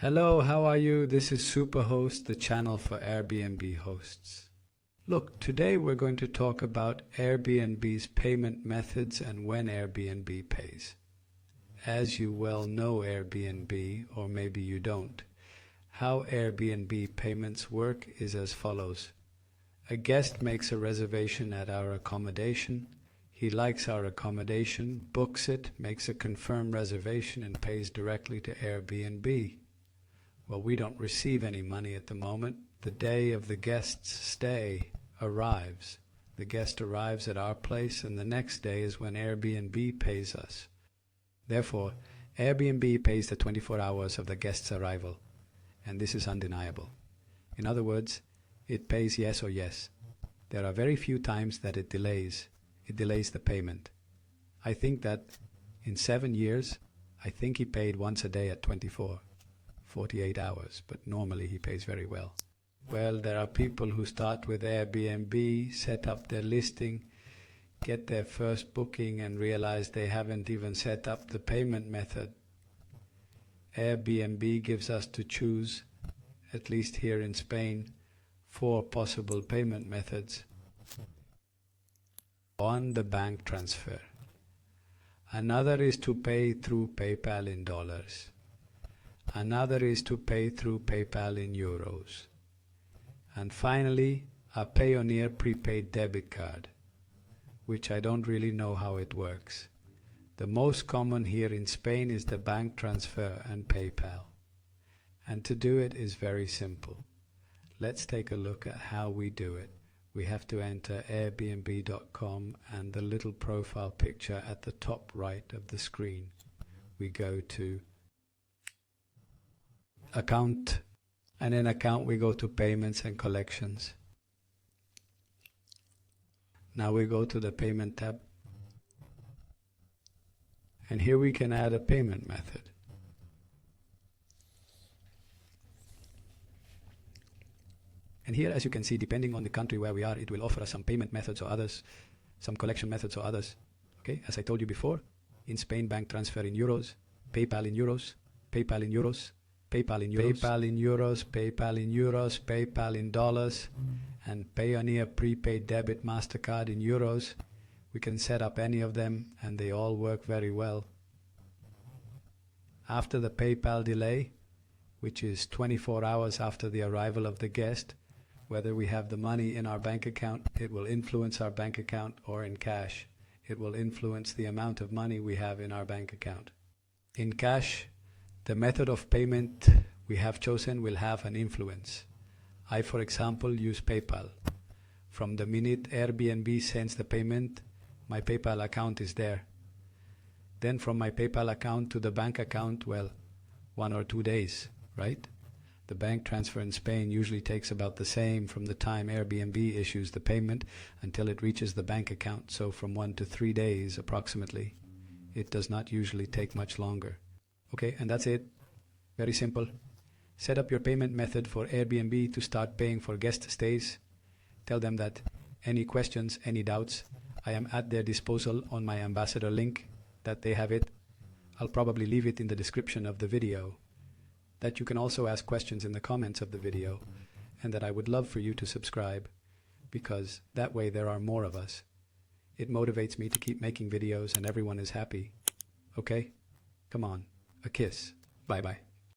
Hello, how are you? This is SuperHost, the channel for Airbnb hosts. Look, today we're going to talk about Airbnb's payment methods and when Airbnb pays. As you well know Airbnb, or maybe you don't, how Airbnb payments work is as follows. A guest makes a reservation at our accommodation. He likes our accommodation, books it, makes a confirmed reservation, and pays directly to Airbnb. Well, we don't receive any money at the moment. The day of the guest's stay arrives. The guest arrives at our place, and the next day is when Airbnb pays us. Therefore, Airbnb pays the 24 hours of the guest's arrival, and this is undeniable. In other words, it pays yes or yes. There are very few times that it delays. It delays the payment. I think that in 7 years, I think he paid once a day at 48 hours, but normally he pays very well. Well, there are people who start with Airbnb, set up their listing, get their first booking and realize they haven't even set up the payment method. Airbnb gives us to choose, at least here in Spain, 4 possible payment methods. One, the bank transfer. Another is to pay through PayPal in dollars. Another is to pay through PayPal in euros. And finally, a Payoneer prepaid debit card, which I don't really know how it works. The most common here in Spain is the bank transfer and PayPal. And to do it is very simple. Let's take a look at how we do it. We have to enter Airbnb.com and the little profile picture at the top right of the screen. We go to Account, and in Account we go to Payments and Collections. Now we go to the Payment tab, and here we can add a payment method. And here, as you can see, depending on the country where we are, it will offer us some payment methods or others, some collection methods or others. Okay, as I told you before, in Spain, bank transfer in euros, PayPal in euros, PayPal in euros, PayPal in euros, PayPal in euros, PayPal in euros, PayPal in dollars, and Payoneer prepaid debit MasterCard in euros. We can set up any of them and they all work very well. After the PayPal delay, which is 24 hours after the arrival of the guest, whether we have the money in our bank account, it will influence our bank account, or in cash, it will influence the amount of money we have in our bank account. In cash, the method of payment we have chosen will have an influence. I, for example, use PayPal. From the minute Airbnb sends the payment, my PayPal account is there. Then from my PayPal account to the bank account, well, 1 or 2 days, right? The bank transfer in Spain usually takes about the same from the time Airbnb issues the payment until it reaches the bank account, so from 1 to 3 days approximately. It does not usually take much longer. Okay, and that's it. Very simple. Set up your payment method for Airbnb to start paying for guest stays. Tell them that any questions, any doubts, I am at their disposal on my ambassador link, that they have it. I'll probably leave it in the description of the video. That you can also ask questions in the comments of the video, and that I would love for you to subscribe, because that way there are more of us. It motivates me to keep making videos and everyone is happy. Okay? Come on. A kiss. Bye-bye.